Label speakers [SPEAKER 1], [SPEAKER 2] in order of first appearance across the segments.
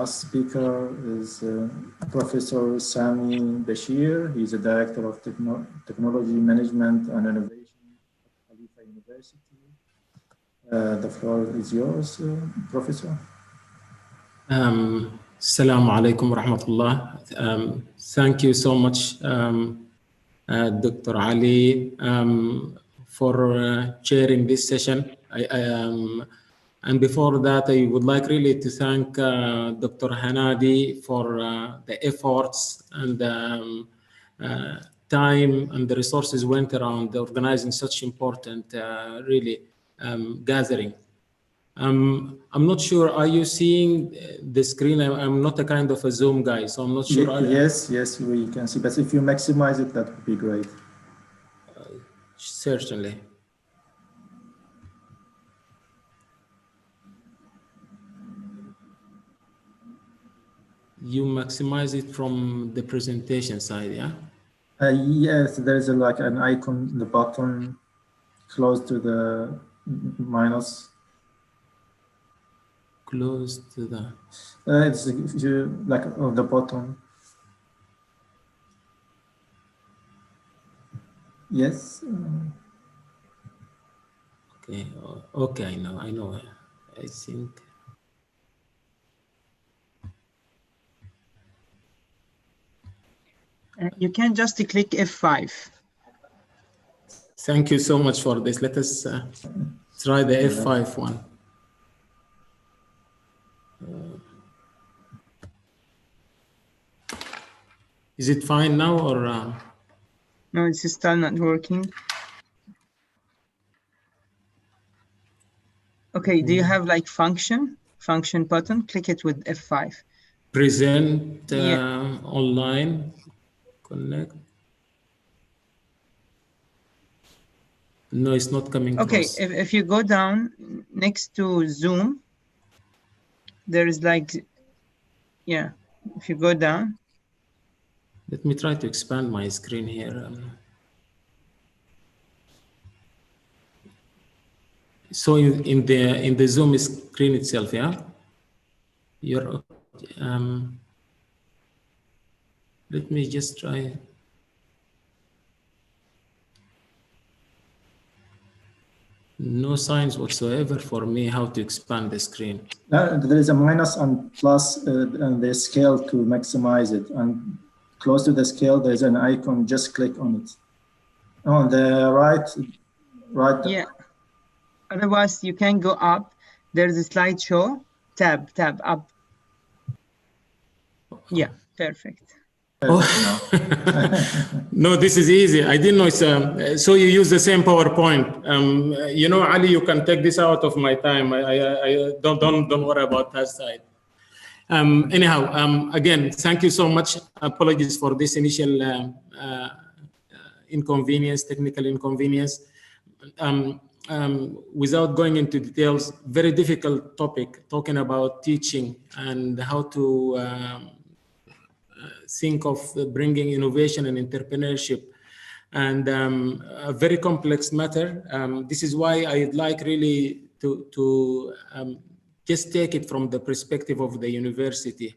[SPEAKER 1] last speaker is Prof.Sami Bashir. He's a Director of Technology Management and Innovation at Khalifa University. The floor is yours, Professor.
[SPEAKER 2] Assalamu alaikum wa rahmatullah. Thank you so much, Dr. Ali, for chairing this session. And before that, I would like really to thank Dr. Hanadi for the efforts and time and the resources went around organizing such important gathering. I'm not sure, are you seeing the screen? I'm not a kind of a Zoom guy, so I'm not sure.
[SPEAKER 1] Yes, we can see, but if you maximize it, that would be great.
[SPEAKER 2] Certainly. You maximize it from the presentation side, yeah?
[SPEAKER 1] Yes, there's like an icon in the bottom close to the minus.
[SPEAKER 2] Close to the...
[SPEAKER 1] it's if you like on the bottom. Yes.
[SPEAKER 2] Okay. Okay, I know. I think.
[SPEAKER 3] You can just click F5.
[SPEAKER 2] Thank you so much for this. Let us try the F5 one. Is it fine now or?
[SPEAKER 3] No, it's still not working. Okay, do you have like function button? Click it with F5.
[SPEAKER 2] Present online, connect. No, it's not coming.
[SPEAKER 3] Okay, if you go down next to Zoom, there is like, yeah, if you go down.
[SPEAKER 2] Let me try to expand my screen here. So in the Zoom screen itself, yeah? You're, let me just try. No signs whatsoever for me how to expand the screen.
[SPEAKER 1] There is a minus and plus and the scale to maximize it. And close to the scale, there's an icon, just click on it. On the right.
[SPEAKER 3] Yeah. Otherwise, you can go up. There's a slideshow, tab up. Yeah, perfect.
[SPEAKER 2] Oh. No, this is easy. I didn't know it's so you use the same PowerPoint. You know, Ali, you can take this out of my time. I don't worry about that side. Anyhow, again, thank you so much. Apologies for this initial inconvenience, technical inconvenience. Without going into details, very difficult topic, talking about teaching and how to think of bringing innovation and entrepreneurship, and a very complex matter. This is why I'd like really to just take it from the perspective of the university.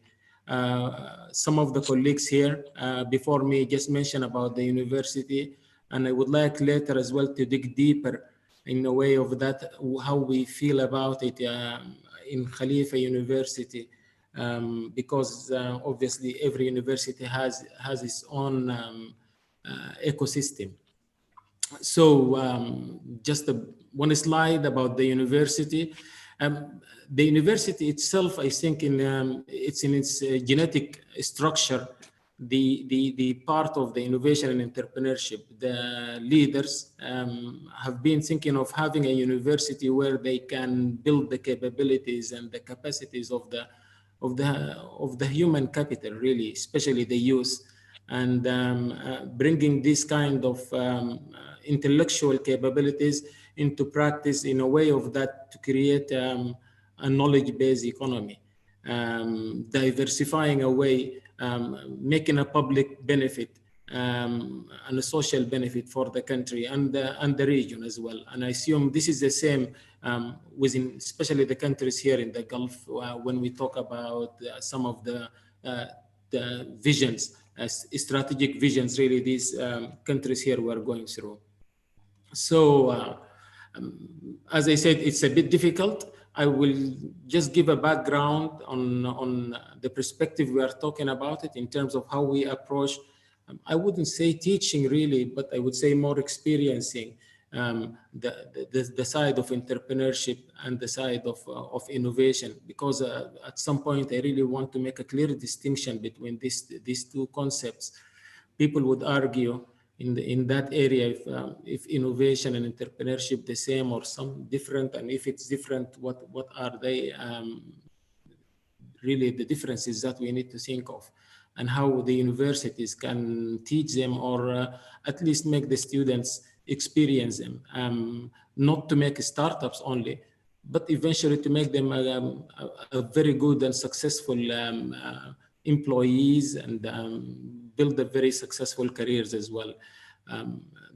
[SPEAKER 2] Some of the colleagues here before me just mentioned about the university, and I would like later as well to dig deeper in a way of that, how we feel about it in Khalifa University. Because obviously every university has its own ecosystem. So just one slide about the university. The university itself, I think, it's in its genetic structure, the part of the innovation and entrepreneurship. The leaders have been thinking of having a university where they can build the capabilities and the capacities of the human capital, really, especially the youth, and bringing this kind of intellectual capabilities into practice in a way of that to create a knowledge-based economy, diversifying away, making a public benefit, and a social benefit for the country and the region as well. And I assume this is the same within, especially the countries here in the Gulf, when we talk about some of the visions, strategic visions, really these countries here were going through. So as I said, it's a bit difficult. I will just give a background on the perspective we are talking about it in terms of how we approach, I wouldn't say teaching really, but I would say more experiencing the side of entrepreneurship and the side of innovation, because at some point I really want to make a clear distinction between these two concepts. People would argue in that area if innovation and entrepreneurship the same or some different, and if it's different, what are they really the differences that we need to think of, and how the universities can teach them or at least make the students experience them, not to make startups only, but eventually to make them a very good and successful employees and build a very successful careers as well.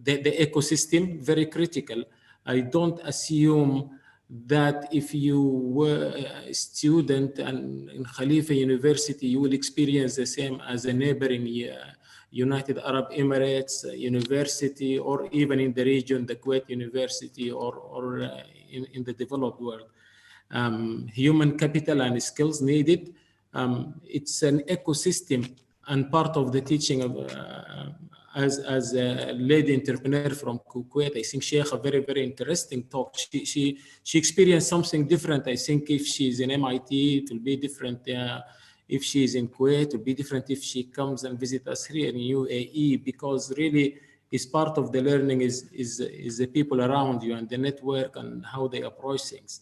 [SPEAKER 2] The ecosystem, very critical. I don't assume that if you were a student in Khalifa University, you will experience the same as a neighboring United Arab Emirates University, or even in the region, the Kuwait University, or in the developed world. Human capital and skills needed. It's an ecosystem, and part of the teaching of as a lady entrepreneur from Kuwait, I think she had a very, very interesting talk. She experienced something different. I think if she's in MIT, it will be different. If she's in Kuwait, it will be different if she comes and visits us here in UAE, because really is part of the learning is the people around you and the network and how they approach things.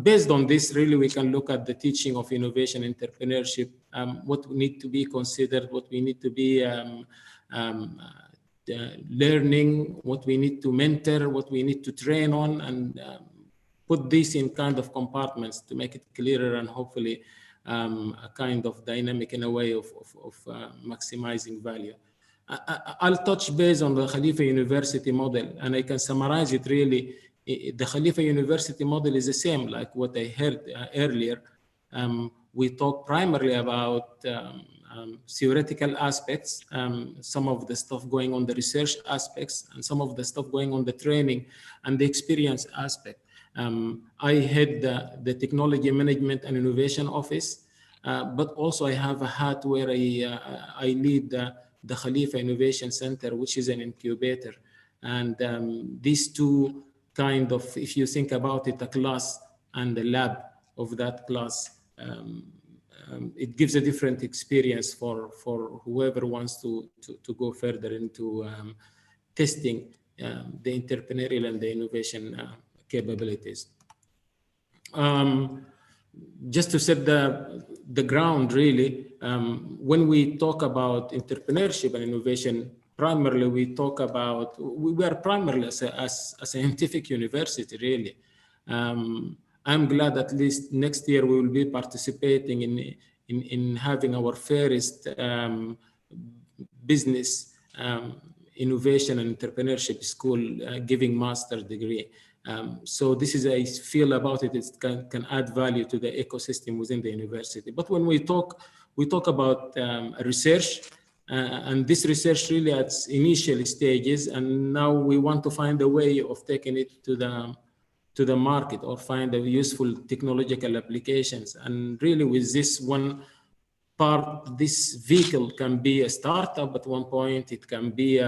[SPEAKER 2] Based on this, really, we can look at the teaching of innovation, entrepreneurship, what we need to be considered, what we need to be learning, what we need to mentor, what we need to train on, and put this in kind of compartments to make it clearer and hopefully a kind of dynamic in a way of maximizing value. I'll touch base on the Khalifa University model, and I can summarize it really. The Khalifa University model is the same, like what I heard earlier. We talk primarily about theoretical aspects, some of the stuff going on the research aspects, and some of the stuff going on the training and the experience aspect. I head the Technology Management and Innovation Office, but also I have a hat where I lead the Khalifa Innovation Center, which is an incubator. And these two kind of, if you think about it, a class and the lab of that class, it gives a different experience for whoever wants to go further into testing the entrepreneurial and the innovation capabilities. Just to set the ground, really, when we talk about entrepreneurship and innovation, primarily we talk about, we are primarily as a scientific university, really. I'm glad at least next year we will be participating in having our first business innovation and entrepreneurship school giving master's degree. So this is, I feel about it, it can add value to the ecosystem within the university. But when we talk about research, and this research really at initial stages, and now we want to find a way of taking it to the market or find a useful technological applications. And really with this one part, this vehicle can be a startup at one point, it can be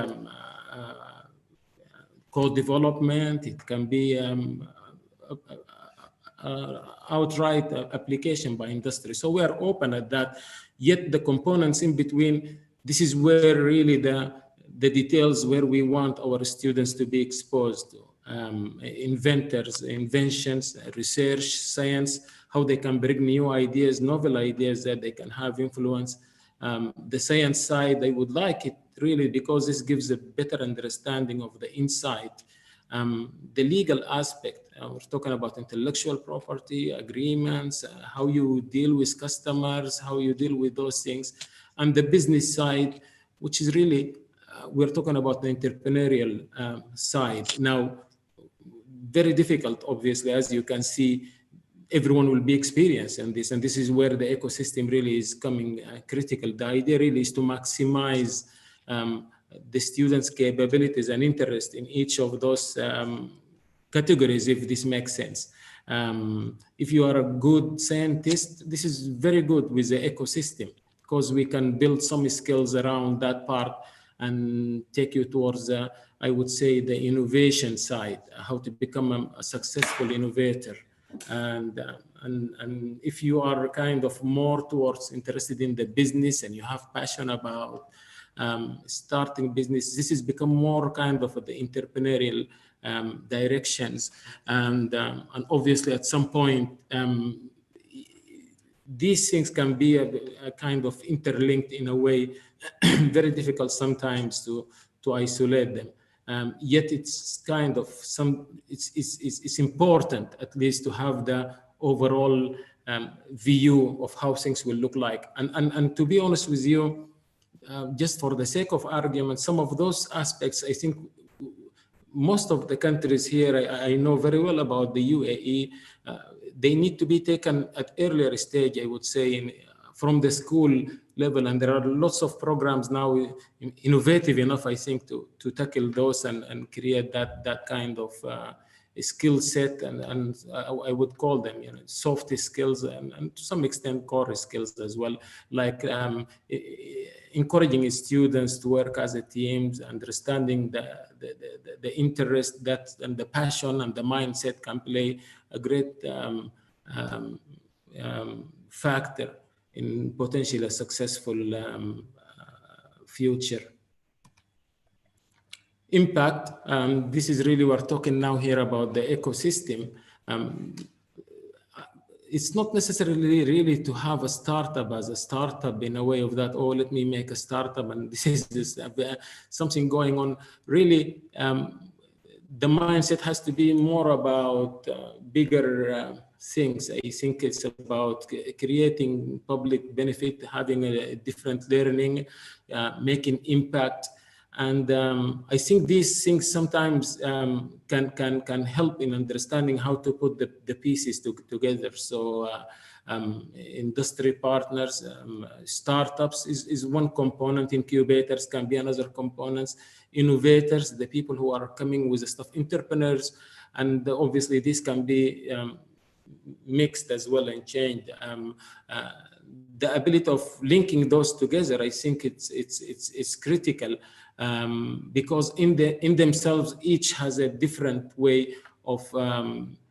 [SPEAKER 2] co-development, it can be outright application by industry. So we are open at that, yet the components in between, this is where really the details where we want our students to be exposed to. Inventors, inventions, research, science, how they can bring new ideas, novel ideas that they can have influence. The science side, I would like it really because this gives a better understanding of the insight. The legal aspect, we're talking about intellectual property, agreements, how you deal with customers, how you deal with those things. And the business side, which is really, we're talking about the entrepreneurial side. Now, very difficult, obviously, as you can see, everyone will be experiencing this, and this is where the ecosystem really is coming critical. The idea really is to maximize the students' capabilities and interest in each of those categories, if this makes sense. If you are a good scientist, this is very good with the ecosystem, because we can build some skills around that part and take you towards, I would say, the innovation side, how to become a successful innovator. And if you are kind of more towards interested in the business and you have passion about starting business, this has become more kind of the entrepreneurial directions. And obviously at some point, these things can be a kind of interlinked in a way, very difficult sometimes to isolate them. Yet it's kind of it's important at least to have the overall view of how things will look like. And to be honest with you, just for the sake of argument, some of those aspects, I think most of the countries here, I know very well about the UAE, they need to be taken at earlier stage, I would say, from the school level. And there are lots of programs now, innovative enough, I think, to tackle those and create that kind of skill set, and I would call them, soft skills and to some extent core skills as well, like encouraging students to work as a team, understanding the interest that and the passion and the mindset can play a great factor in potentially a successful future. Impact, this is really, we're talking now here about the ecosystem. It's not necessarily really to have a startup as a startup in a way of that, oh, let me make a startup and this is something going on. Really, the mindset has to be more about bigger things. I think it's about creating public benefit, having a different learning, making impact. And I think these things sometimes can help in understanding how to put the pieces together. So industry partners, startups is one component, incubators can be another component, innovators, the people who are coming with the stuff, entrepreneurs, and obviously this can be mixed as well and changed. The ability of linking those together, I think it's critical. Because in themselves, each has a different way of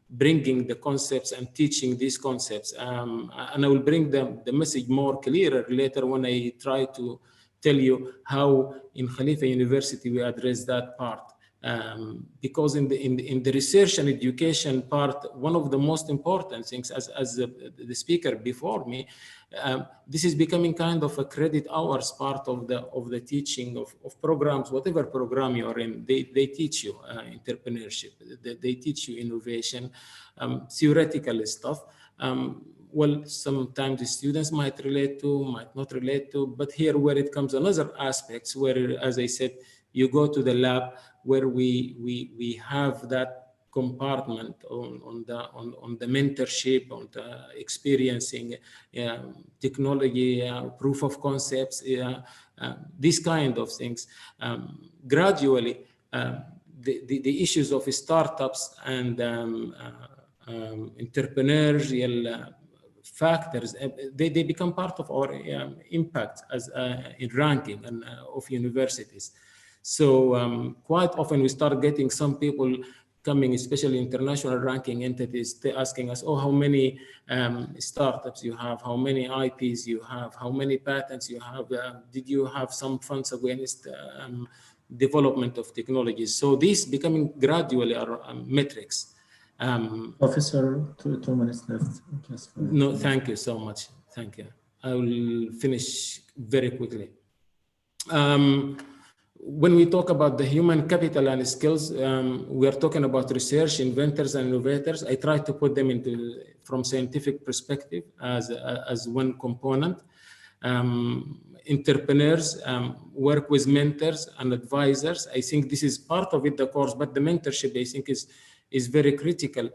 [SPEAKER 2] bringing the concepts and teaching these concepts. And I will bring the message more clearer later when I try to tell you how in Khalifa University we address that part. Because in the research and education part, one of the most important things, as the speaker before me, this is becoming kind of a credit hours part of the teaching of programs, whatever program you're in. They teach you entrepreneurship, they teach you innovation, theoretical stuff. Well, sometimes the students might relate to, might not relate to, but here where it comes another aspects where, as I said, you go to the lab where we have that compartment on the mentorship, on the experiencing technology, proof of concepts, these kind of things. Gradually, the issues of startups and entrepreneurial factors, they become part of our impact as in ranking and of universities. So quite often we start getting some people coming, especially international ranking entities, asking us, oh, how many startups you have, how many IPs you have, how many patents you have, did you have some funds against development of technologies? So these becoming gradually are metrics.
[SPEAKER 1] Professor, 2 minutes left.
[SPEAKER 2] No, thank you so much. Thank you. I will finish very quickly. When we talk about the human capital and skills, we are talking about research, inventors, and innovators. I try to put them into from scientific perspective as one component. Entrepreneurs work with mentors and advisors. I think this is part of it, the course, but the mentorship I think is very critical.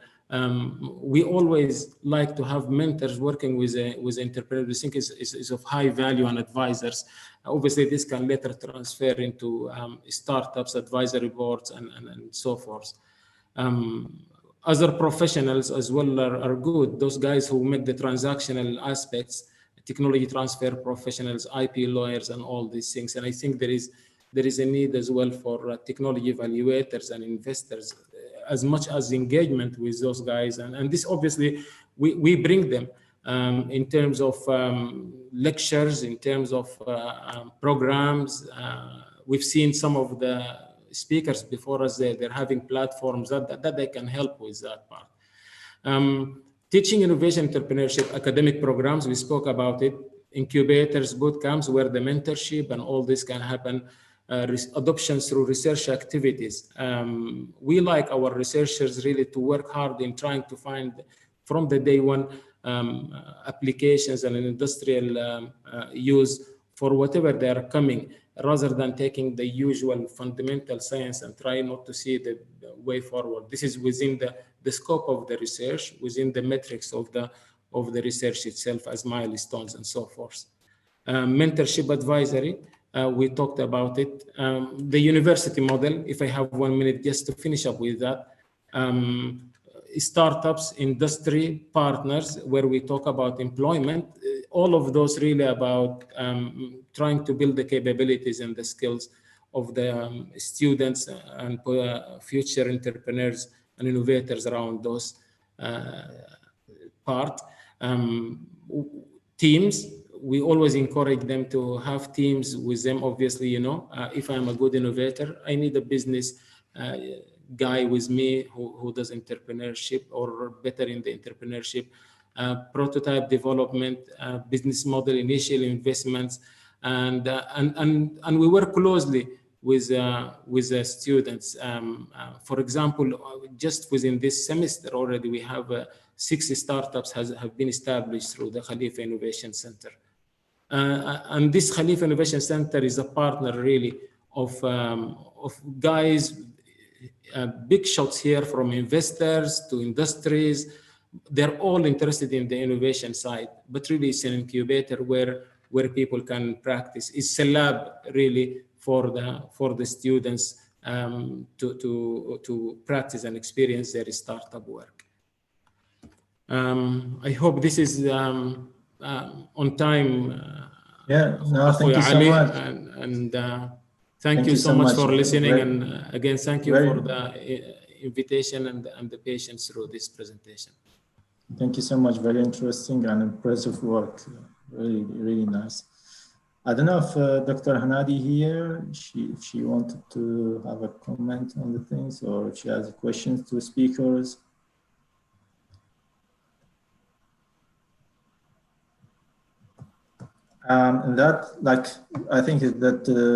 [SPEAKER 2] We always like to have mentors working with entrepreneurs. We think is of high value, and advisors. Obviously, this can later transfer into startups, advisory boards, and so forth. Other professionals as well are good. Those guys who make the transactional aspects, technology transfer professionals, IP lawyers, and all these things. And I think there is a need as well for technology evaluators and investors, as much as engagement with those guys. And this obviously we bring them in terms of lectures, in terms of programs. We've seen some of the speakers before us, they're having platforms that they can help with that part. Teaching innovation, entrepreneurship, academic programs, we spoke about it, incubators, boot camps, where the mentorship and all this can happen, adoption through research activities. We like our researchers really to work hard in trying to find from the day one applications and industrial use for whatever they are coming, rather than taking the usual fundamental science and try not to see the way forward. This is within the scope of the research, within the metrics of the research itself as milestones and so forth. Mentorship advisory, we talked about it. The university model, if I have 1 minute just to finish up with that. Startups, industry partners, where we talk about employment, all of those really about trying to build the capabilities and the skills of the students and future entrepreneurs and innovators around those part. Teams, we always encourage them to have teams with them. Obviously, you know, if I'm a good innovator, I need a business guy with me who does entrepreneurship or better in the entrepreneurship, prototype development, business model, initial investments, and we work closely with the students. For example, just within this semester already, we have 6 startups have been established through the Khalifa Innovation Center. And this Khalifa Innovation Center is a partner really of guys, big shots here, from investors to industries. They're all interested in the innovation side, but really it's an incubator where people can practice. It's a lab really for the students to practice and experience their startup work. I hope this is on time.
[SPEAKER 1] Yeah, no, thank you so much.
[SPEAKER 2] And thank you so much for listening. And again, thank you for the invitation and the patience through this presentation.
[SPEAKER 1] Thank you so much. Very interesting and impressive work. Really, really nice. I don't know if Dr. Hanadi here, if she wanted to have a comment on the things, or if she has questions to speakers. And that, like, I think that